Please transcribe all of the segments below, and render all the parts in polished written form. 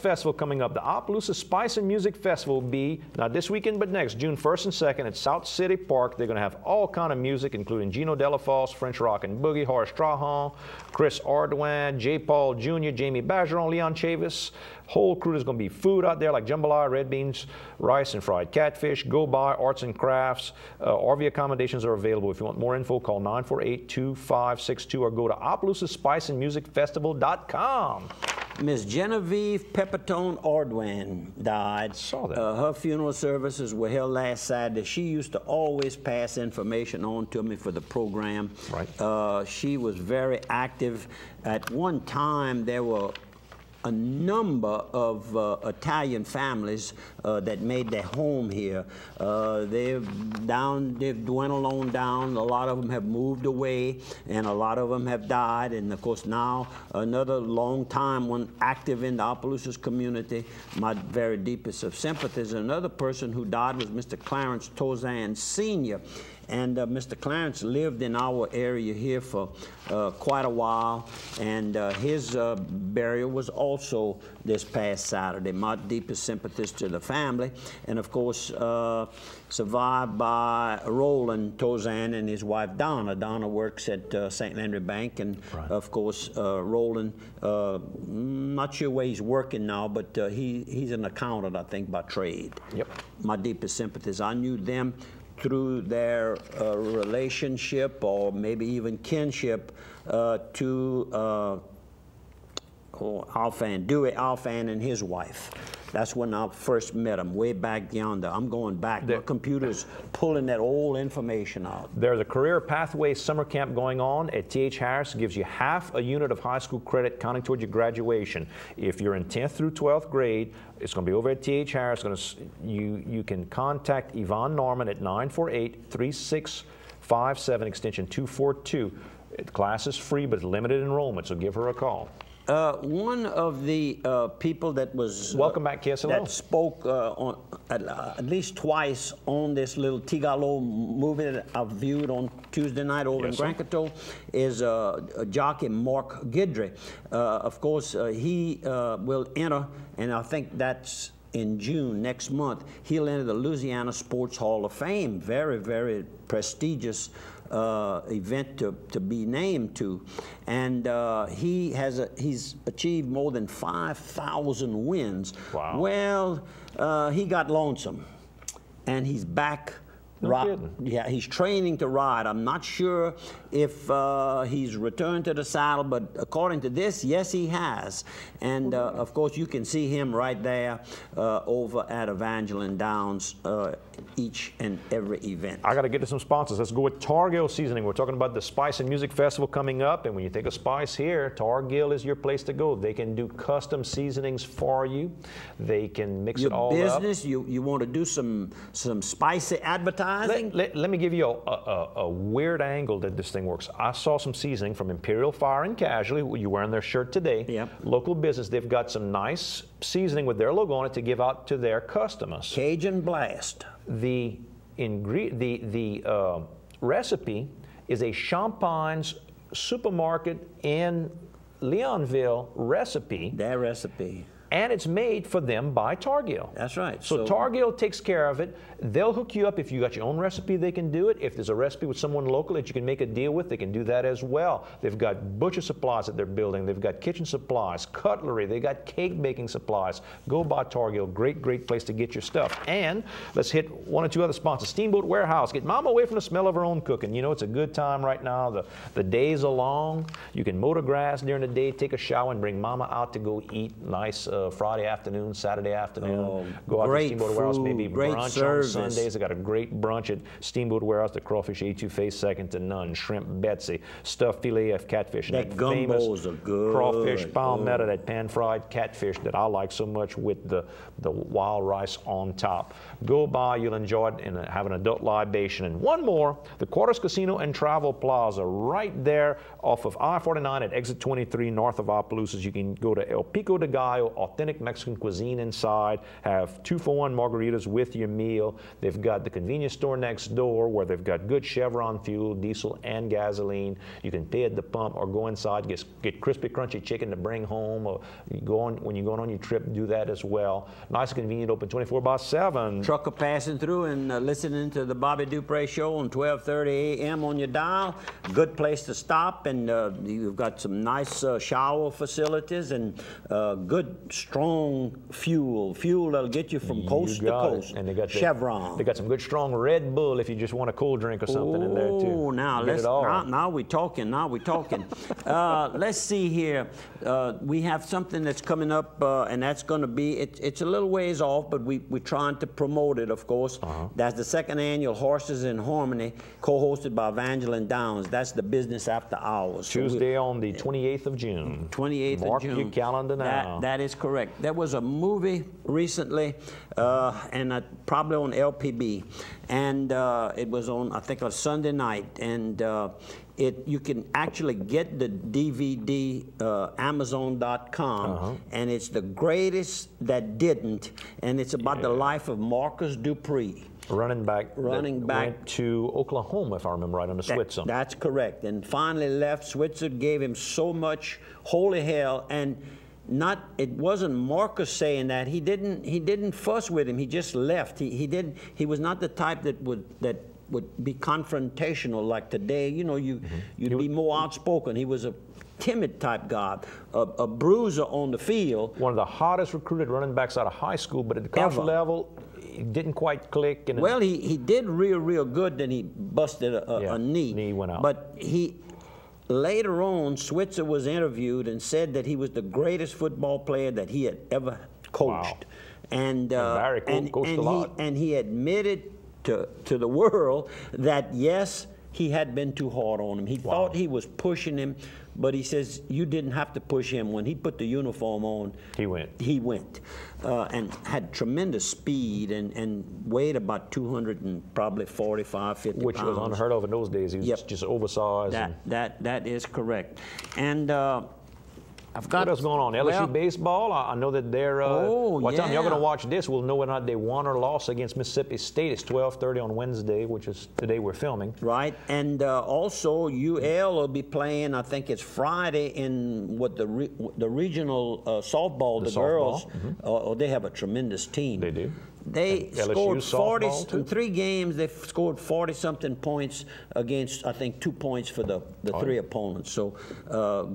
Festival coming up. The Opelousas Spice and Music Festival will be, not this weekend, but next, June 1st and 2nd at South City Park. They're going to have all kind of music, including Gino Della Fosse, French Rock and Boogie, Horace Strahan, Chris Ardoin, J. Paul Jr., Jamie Bergeron, Leon Chavis. Whole crew. There's going to be food out there like jambalaya, red beans, rice, and fried catfish. Go by Arts and Crafts. RV accommodations are available. If you want more info, call 948-2562 or go to OpelousasSpiceAndMusicFestival.com. Miss Genevieve Pepitone Ordwin died. Saw that. Her funeral services were held last Saturday. She used to always pass information on to me for the program. Right. She was very active. At one time, there were a number of Italian families that made their home here. They've dwindled on down. A lot of them have moved away, and a lot of them have died. And of course now another long time one active in the Opelousas community. My very deepest of sympathies. Another person who died was Mr. Clarence Tozan Sr. And Mr. Clarence lived in our area here for quite a while, and his burial was also this past Saturday. My deepest sympathies to the family, and of course survived by Roland Tozan and his wife Donna. Donna works at St. Landry Bank, and right. Of course Roland, not sure where he's working now, but he's an accountant, I think, by trade. Yep. My deepest sympathies. I knew them through their relationship or maybe even kinship to Alfan, Dewey Alfan and his wife. That's when I first met them, way back yonder. I'm going back. The computer's pulling that old information out. There's a Career Pathway summer camp going on at T.H. Harris. It gives you half a unit of high school credit counting towards your graduation. If you're in 10th through 12th grade, it's going to be over at T.H. Harris. You can contact Yvonne Norman at 948-3657, extension 242. The class is free, but it's limited enrollment, so give her a call. One of the people that was welcome back, KSLO, that spoke on at least twice on this little Tigalo movie that I viewed on Tuesday night over in Grand Coteau is jockey Mark Guidry. Of course, he will enter, and I think that's in June next month. He'll enter the Louisiana Sports Hall of Fame. Very, very prestigious event to be named to, and he's achieved more than 5,000 wins. Wow. Well, he got lonesome, and he's back. Yeah, he's training to ride. I'm not sure if he's returned to the saddle, but according to this, yes, he has. And of course, you can see him right there over at Evangeline Downs each and every event. I got to get to some sponsors. Let's go with Targill Seasoning. We're talking about the Spice and Music Festival coming up, and when you think of spice here, Targill is your place to go. They can do custom seasonings for you. They can mix it all up. Your business, you want to do some spicy advertising? Let me give you a weird angle that this thing works. I saw some seasoning from Imperial Fire and Casualty. You're wearing their shirt today. Yep. Local business. They've got some nice seasoning with their logo on it to give out to their customers. Cajun Blast. The recipe is a Champagne's supermarket in Leonville recipe. Their recipe. And it's made for them by Targill. That's right. So Targill takes care of it. They'll hook you up. If you got your own recipe, they can do it. If there's a recipe with someone local that you can make a deal with, they can do that as well. They've got butcher supplies that they're building. They've got kitchen supplies, cutlery. They got cake baking supplies. Go by Targill. Great, great place to get your stuff. And let's hit one or two other sponsors. Steamboat Warehouse. Get Mama away from the smell of her own cooking. You know, it's a good time right now. The days are long. You can mow the grass during the day, take a shower, and bring Mama out to go eat nice Friday afternoon, Saturday afternoon. Go out to Steamboat Warehouse, maybe brunch on Sundays. They got a great brunch at Steamboat Warehouse. The crawfish etouffee, second to none. Shrimp Betsy, stuffed filet of catfish. That gumbos are good. Crawfish palmetto, that pan-fried catfish that I like so much with the wild rice on top. Go by, you'll enjoy it and have an adult libation. And one more, the Quarters Casino and Travel Plaza, right there off of I-49 at exit 23 north of Opelousas. You can go to El Pico de Gallo authentic Mexican cuisine inside, have 2-for-1 margaritas with your meal. They've got the convenience store next door where they've got good Chevron fuel, diesel and gasoline. You can pay at the pump or go inside, get crispy, crunchy chicken to bring home, or you go on, when you're going on your trip, do that as well. Nice and convenient, open 24/7. Trucker passing through and listening to the Bobby Dupre Show on 12:30 a.m. on your dial. Good place to stop, and you've got some nice shower facilities and good, strong fuel that'll get you from coast to coast. And they got Chevron. They got some good, strong Red Bull if you just want a cold drink or something in there too. Oh, now we're talking. Now we're talking. Let's see here. We have something that's coming up, and that's going to be. It's a little ways off, but we're trying to promote it, of course. That's the second annual Horses in Harmony, co-hosted by Evangeline Downs. That's the Business After Hours. Tuesday on the 28th of June. 28th Mark of June. your calendar now. That is correct. There was a movie recently, and probably on LPB, and it was on, I think, a Sunday night, and you can actually get the DVD, Amazon.com, and it's The Greatest That Didn't, and it's about the life of Marcus Dupre. Running back went to Oklahoma, if I remember right, on the Switzer. That's correct, and finally left. Switzer gave him so much holy hell, and it wasn't Marcus saying that. He didn't fuss with him. He just left. He was not the type that would be confrontational like today. You know, you'd be more outspoken. He was a timid type guy, a bruiser on the field. One of the hottest recruited running backs out of high school, but at the college level, it didn't quite click. And well, he did real good. Then he busted a knee. Knee went out. But later on, Switzer was interviewed and said that he was the greatest football player that he had ever coached. Wow. And Barry coached a lot. And he admitted to the world that, yes, he had been too hard on him. He thought he was pushing him, but he says you didn't have to push him. When he put the uniform on, he went. He went, and had tremendous speed and weighed about 200 and probably 45, 50 Which pounds. was unheard of in those days. He was just oversized. That is correct. And I've got. What else going on? LSU baseball. I know that they're. What time y'all going to watch this? We'll know whether or not they won or lost against Mississippi State. It's 12:30 on Wednesday, which is today we're filming. Right, and also UL will be playing. I think it's Friday in the regional softball. The girls, they have a tremendous team. They do. They scored 40 in 3 games. They scored 40-something points against, I think, 2 points for the 3 opponents. So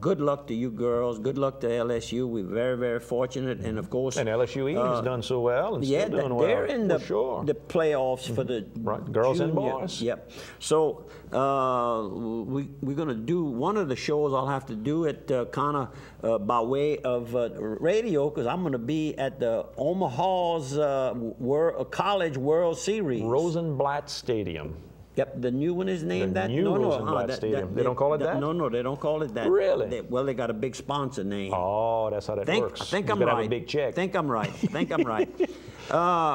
good luck to you girls. Good luck to LSU. We're very, very fortunate, and of course. And LSU has done so well and still doing well. They're in the playoffs for the girls and boys. Yep. So we're going to do one of the shows. I'll have to do it kind of by way of radio, because I'm going to be at the Omaha's College World Series. Rosenblatt Stadium. Yep, the new one is named that? New Rosenblatt Stadium. They don't call it that? No, they don't call it that. Really? They got a big sponsor name. Oh, that's how that works. I think I'm right. Have a big check. I think I'm right.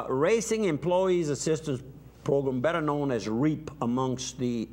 Racing Employees Assistance Program, better known as REAP amongst the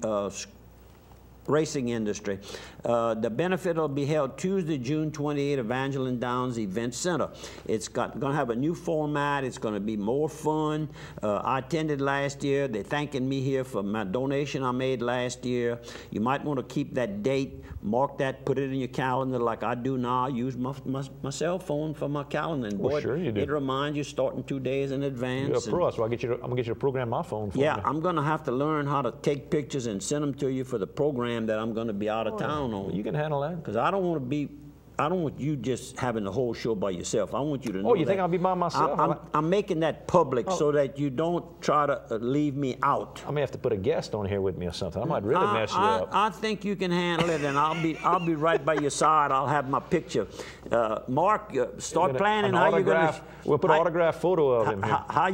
racing industry. The benefit will be held Tuesday, June 28, Evangeline Downs Event Center. It's going to have a new format. It's going to be more fun. I attended last year. They're thanking me here for my donation I made last year. You might want to keep that date, mark that, put it in your calendar like I do now. I use my cell phone for my calendar. And boy, sure you do. It reminds you starting 2 days in advance. You're a pro, so I'm going to get you to program my phone for me. Yeah, I'm going to have to learn how to take pictures and send them to you for the program that I'm going to be out of town on. You can handle that. Because I don't want you just having the whole show by yourself. I want you to know. Oh, you think I'll be by myself? I'm making that public so that you don't try to leave me out. I may have to put a guest on here with me or something. I might really mess you up. I think you can handle it, and I'll be right by your side. I'll have my picture. Mark, start planning how you're going to. We'll put an autographed photo of him here. How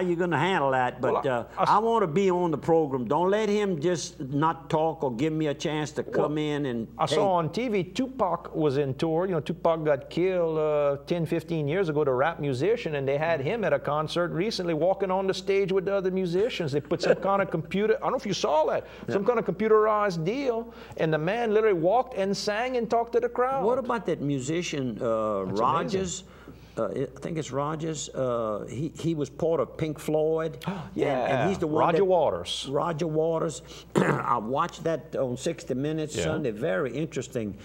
you going to handle that? But I want to be on the program. Don't let him just not talk or give me a chance to come in and. I saw on TV Tupac was in tour. You know, Tupac got killed 10, 15 years ago, the rap musician, and they had him at a concert recently walking on the stage with the other musicians. They put some kind of computer, I don't know if you saw that, some kind of computerized deal, and the man literally walked and sang and talked to the crowd. What about that musician, Rogers? I think it's Rogers. He was part of Pink Floyd. Yeah, and he's the one Roger Waters. Roger Waters. I watched that on 60 Minutes Sunday. Very interesting.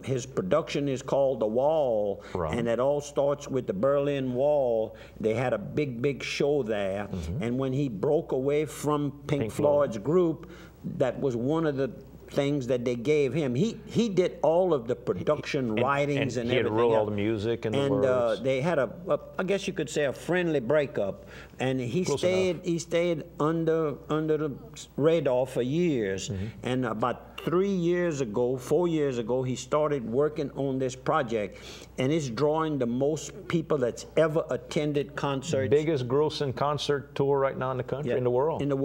His production is called The Wall, and it all starts with the Berlin Wall. They had a big show there, and when he broke away from Pink Floyd's group, that was one of the things that they gave him. He did all of the production writings and everything. He wrote all the music and the words. They had I guess you could say, a friendly breakup, and he stayed under the radar for years. And about 4 years ago, he started working on this project, and it's drawing the most people that's ever attended concerts. Biggest grossing concert tour right now in the country, in the world. In the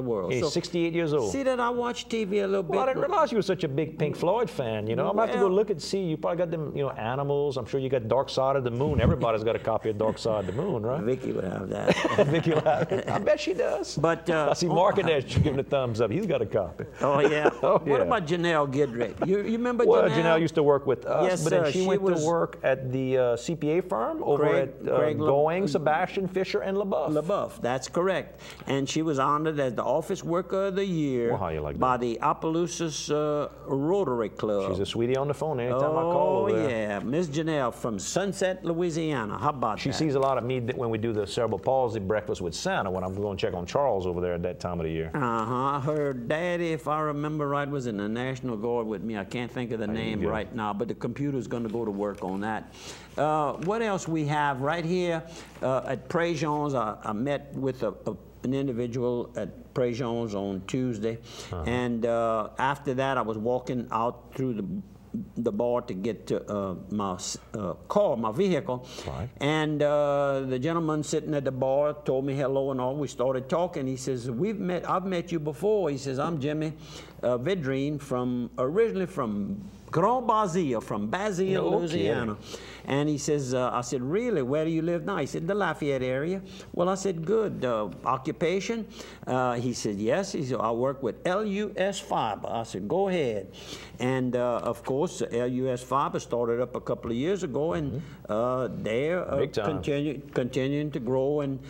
world. He's 68 years old. See that I watch TV a little bit. Well, I didn't realize you were such a big Pink Floyd fan. You know, I'm gonna have to go look and see. You probably got them, Animals. I'm sure you got Dark Side of the Moon. Everybody's got a copy of Dark Side of the Moon, right? Vicky would have that. Vicky will have it. I bet she does. But I see Mark in there giving a thumbs up. He's got a copy. Oh yeah. Yeah. What about Janelle Gidrick? You remember Janelle? Janelle? Well, Janelle used to work with us, Yes, but then she went was to work at the CPA firm over at Going, Sebastian, Fisher, and LaBeouf. LaBeouf, that's correct. And she was honored as the Office Worker of the Year by the Opelousas Rotary Club. She's a sweetie on the phone anytime I call over there. Oh, yeah. Miss Janelle from Sunset, Louisiana. How about that? She sees a lot of me when we do the cerebral palsy breakfast with Santa when I'm going to check on Charles over there at that time of the year. Her daddy, if I remember right, was in the National Guard with me. I can't think of the name right now, but the computer's going to go to work on that. What else we have right here at Préjean's? I met with an individual at Préjean's on Tuesday, and after that I was walking out through the bar to get to my car, my vehicle, and the gentleman sitting at the bar told me hello and all. We started talking. He says, I've met you before. He says, I'm Jimmy Vidrine, originally from Grand Bazille, from Bazille, Louisiana. And he says, I said, really, where do you live now? He said, the Lafayette area. Well, I said, good. Occupation? He said, yes. He said, I work with LUS Fiber. I said, go ahead. And of course, LUS Fiber started up a couple of years ago, and they're continuing to grow. And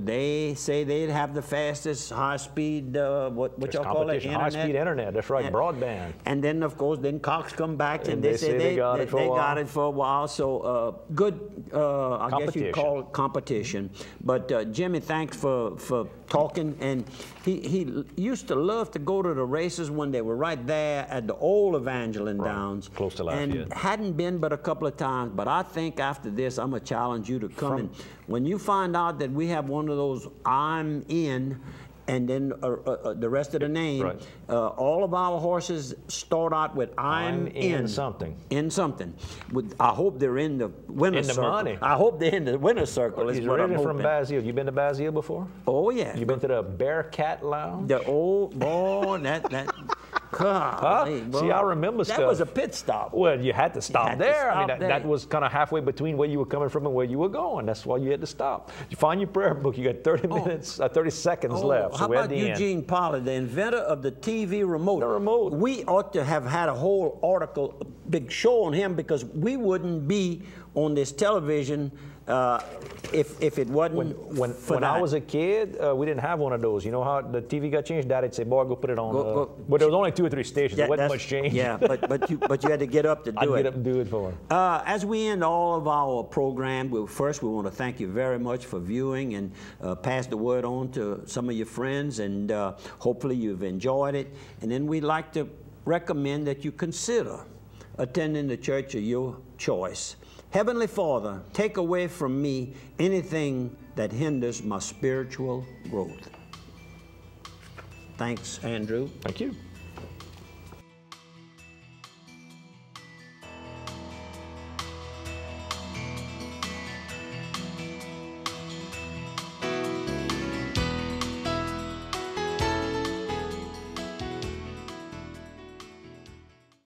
they say they'd have the fastest high-speed, what y'all call it, internet. High-speed internet. That's right, broadband. And then, of course, then Cox come back and they say they got it for a while. So good, I guess you'd call it competition. But Jimmy, thanks for talking. And he used to love to go to the races when they were right there at the old Evangeline Downs. Close to Lafayette. And hadn't been but a couple of times. But I think after this, I'm going to challenge you to come. And when you find out that we have one of those I'm in, and then the rest of the name, all of our horses start out with I'm in something. In something. I hope they're in the winner's circle. Money. I hope they're in the winner's circle. He's originally from Bazille. You been to Bazille before? Oh, yeah. You been to the Bearcat Lounge? The old boy, that God, hey, see, I remember stuff. That was a pit stop. Well, you had to stop there. I mean, that was kind of halfway between where you were coming from and where you were going. That's why you had to stop. You find your prayer book. You got 30 seconds left. So how about Eugene Pollard, the inventor of the TV remote? The remote. We ought to have had a whole article, a big show on him, because we wouldn't be on this television if it wasn't when I was a kid, we didn't have one of those. You know how the TV got changed? Dad'd say, boy, go put it on. But there was only 2 or 3 stations. There wasn't much change. Yeah, but you had to get up to do it. I'd get up and do it for him. As we end all of our program, first we want to thank you very much for viewing and pass the word on to some of your friends, and hopefully you've enjoyed it. And then we'd like to recommend that you consider attending the church of your choice. Heavenly Father, take away from me anything that hinders my spiritual growth. Thanks, Andrew. Thank you.